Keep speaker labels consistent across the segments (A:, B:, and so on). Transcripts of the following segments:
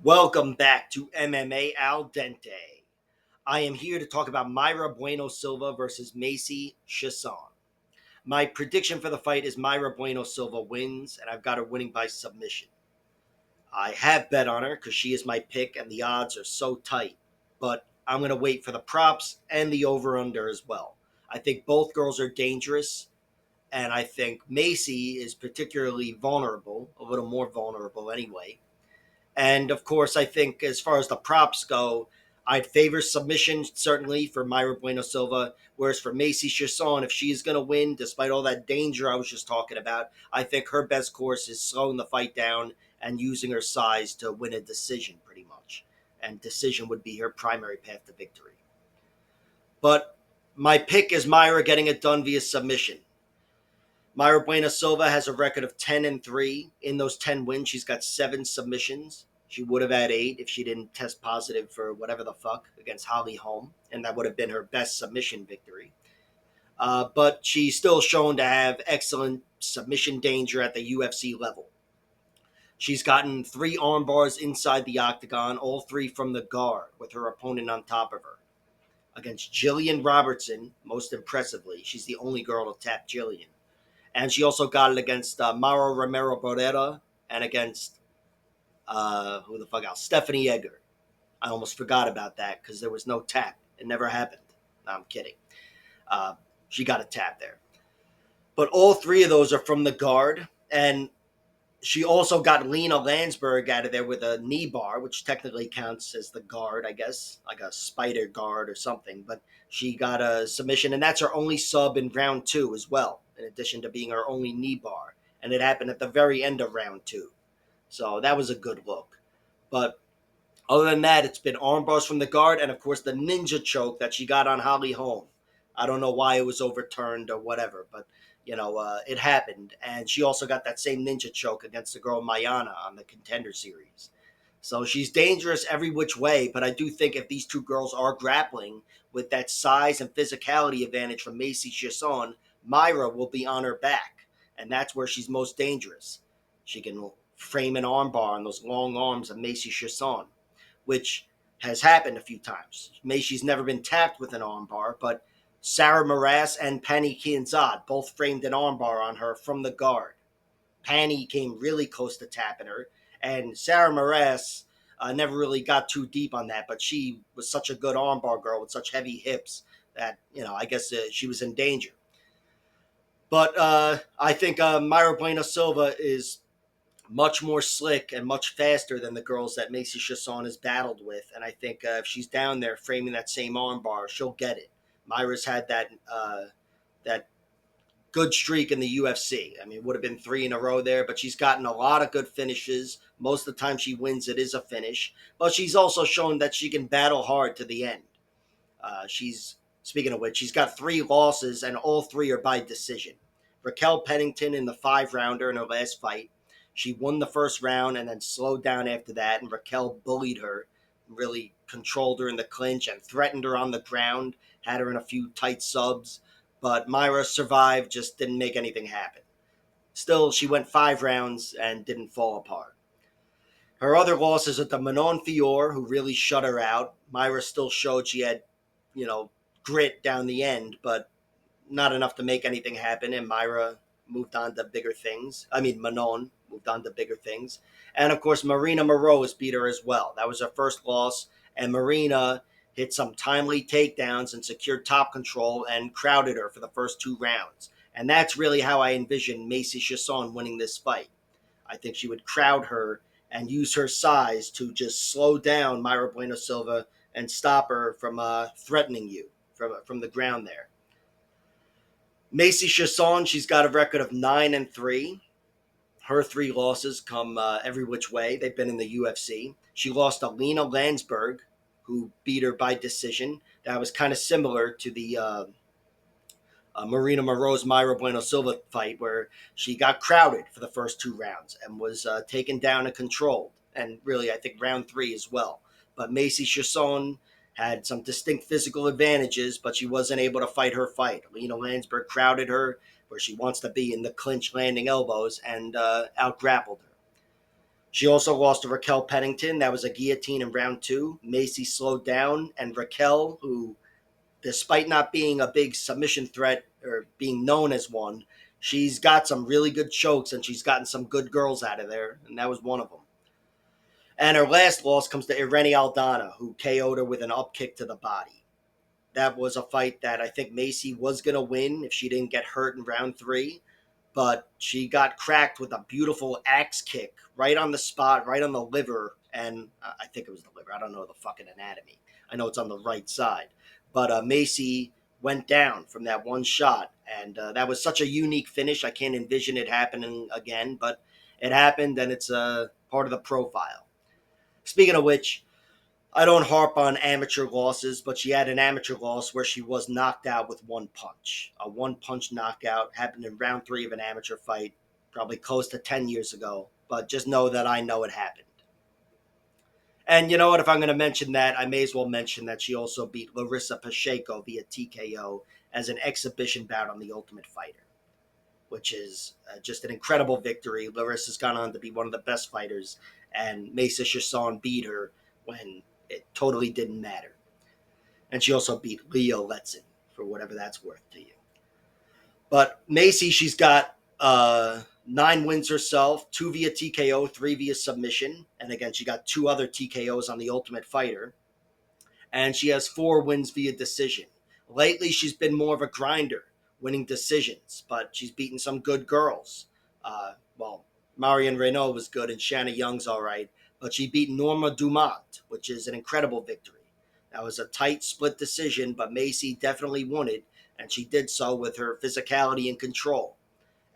A: Welcome back to MMA Al Dente. I am here to talk about Mayra Bueno Silva versus Macy Chiasson. My prediction for the fight is Mayra Bueno Silva wins, and I've got her winning by submission. I have bet on her because she is my pick, and the odds are so tight. But I'm going to wait for the props and the over-under as well. I think both girls are dangerous, and I think Macy is particularly vulnerable, a little more vulnerable anyway. And of course, I think as far as the props go, I'd favor submission certainly for Mayra Bueno Silva. Whereas for Macy Chiasson, if she's going to win, despite all that danger I was just talking about, I think her best course is slowing the fight down and using her size to win a decision pretty much. And decision would be her primary path to victory. But my pick is Mayra getting it done via submission. Mayra Bueno Silva has a record of 10-3. In those 10 wins, she's got 7 submissions. She would have had 8 if she didn't test positive for whatever the fuck against Holly Holm, and that would have been her best submission victory. But she's still shown to have excellent submission danger at the UFC level. She's gotten 3 arm bars inside the octagon, all 3 from the guard, with her opponent on top of her. Against Jillian Robertson, most impressively, she's the only girl to tap Jillian. And she also got it against Mauro Romero Barrera and against who the fuck else? Stephanie Egger. I almost forgot about that because there was no tap. It never happened. No, I'm kidding. She got a tap there. But all 3 of those are from the guard. And she also got Lena Landsberg out of there with a knee bar, which technically counts as the guard, I guess, like a spider guard or something. But she got a submission, and that's her only sub in round 2 as well, in addition to being her only knee bar. And it happened at the very end of round 2. So that was a good look. But other than that, it's been arm bars from the guard and, of course, the ninja choke that she got on Holly Holm. I don't know why it was overturned or whatever, but, it happened. And she also got that same ninja choke against the girl Mayana on the Contender Series. So she's dangerous every which way, but I do think if these 2 girls are grappling with that size and physicality advantage from Macy Chiasson, Mayra will be on her back, and that's where she's most dangerous. She can frame an armbar on those long arms of Macy Chiasson, which has happened a few times. Macy's never been tapped with an armbar, but Sarah Moras and Pani Kianzad both framed an armbar on her from the guard. Pani came really close to tapping her, and Sarah Moras never really got too deep on that, but she was such a good armbar girl with such heavy hips that, I guess she was in danger. But I think Mayra Bueno Silva is much more slick and much faster than the girls that Macy Chiasson has battled with. And I think if she's down there framing that same armbar, she'll get it. Mayra's had that good streak in the UFC. I mean, it would have been 3 in a row there, but she's gotten a lot of good finishes. Most of the time she wins, it is a finish. But she's also shown that she can battle hard to the end. Speaking of which, she's got 3 losses, and all 3 are by decision. Raquel Pennington in the 5-rounder in her last fight. She won the first round and then slowed down after that, and Raquel bullied her, really controlled her in the clinch and threatened her on the ground, had her in a few tight subs. But Mayra survived, just didn't make anything happen. Still, she went 5 rounds and didn't fall apart. Her other losses are to Manon Fior, who really shut her out. Mayra still showed she had, grit down the end, but not enough to make anything happen, and Mayra moved on to bigger things. Manon moved on to bigger things. And, of course, Marina Moroz beat her as well. That was her first loss, and Marina hit some timely takedowns and secured top control and crowded her for the first 2 rounds. And that's really how I envision Macy Chiasson winning this fight. I think she would crowd her and use her size to just slow down Mayra Bueno Silva and stop her from threatening you from the ground there. Macy Chiasson, she's got a record of 9-3. Her 3 losses come every which way. They've been in the UFC. She lost to Lena Landsberg, who beat her by decision. That was kind of similar to the Marina Moroz Mayra Bueno Silva fight, where she got crowded for the first 2 rounds and was taken down and controlled. And really, I think round 3 as well. But Macy Chiasson had some distinct physical advantages, but she wasn't able to fight her fight. Lena Landsberg crowded her where she wants to be in the clinch landing elbows and out-grappled her. She also lost to Raquel Pennington. That was a guillotine in round 2. Macy slowed down, and Raquel, who, despite not being a big submission threat or being known as one, she's got some really good chokes and she's gotten some good girls out of there, and that was one of them. And her last loss comes to Irene Aldana, who KO'd her with an up kick to the body. That was a fight that I think Macy was going to win if she didn't get hurt in round 3, but she got cracked with a beautiful axe kick right on the spot, right on the liver, and I think it was the liver. I don't know the fucking anatomy. I know it's on the right side, but Macy went down from that one shot, and that was such a unique finish. I can't envision it happening again, but it happened, and it's part of the profile. Speaking of which, I don't harp on amateur losses, but she had an amateur loss where she was knocked out with one punch. A one punch knockout happened in round 3 of an amateur fight, probably close to 10 years ago. But just know that I know it happened. And you know what? If I'm going to mention that, I may as well mention that she also beat Larissa Pacheco via TKO as an exhibition bout on The Ultimate Fighter, which is just an incredible victory. Larissa's gone on to be one of the best fighters, and Macy Chiasson beat her when it totally didn't matter. And she also beat Leo Letzin, for whatever that's worth to you. But Macy, she's got 9 wins herself, 2 via TKO, 3 via submission. And again, she got 2 other TKOs on The Ultimate Fighter. And she has 4 wins via decision. Lately, she's been more of a grinder, winning decisions, but she's beaten some good girls. Marion Renault was good and Shanna Young's all right, but she beat Norma Dumont, which is an incredible victory. That was a tight split decision, but Macy definitely won it, and she did so with her physicality and control.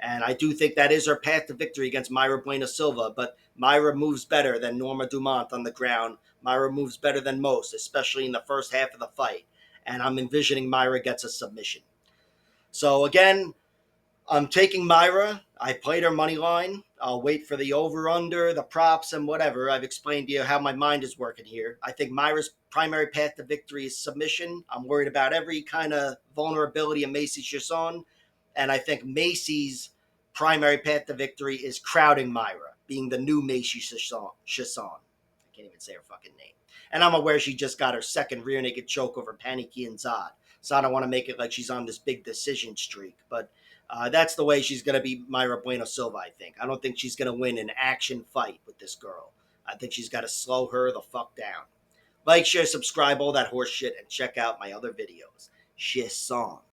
A: And I do think that is her path to victory against Mayra Bueno Silva, but Mayra moves better than Norma Dumont on the ground. Mayra moves better than most, especially in the first half of the fight. And I'm envisioning Mayra gets a submission. So again, I'm taking Mayra. I played her money line. I'll wait for the over-under, the props, and whatever. I've explained to you how my mind is working here. I think Mayra's primary path to victory is submission. I'm worried about every kind of vulnerability in Macy Chiasson. And I think Macy's primary path to victory is crowding Mayra, being the new Macy Chiasson. I can't even say her fucking name. And I'm aware she just got her second rear naked choke over Paniki and Zod. So I don't want to make it like she's on this big decision streak. But that's the way she's going to be Mayra Bueno Silva, I think. I don't think she's going to win an action fight with this girl. I think she's got to slow her the fuck down. Like, share, subscribe, all that horse shit, and check out my other videos. Chiasson.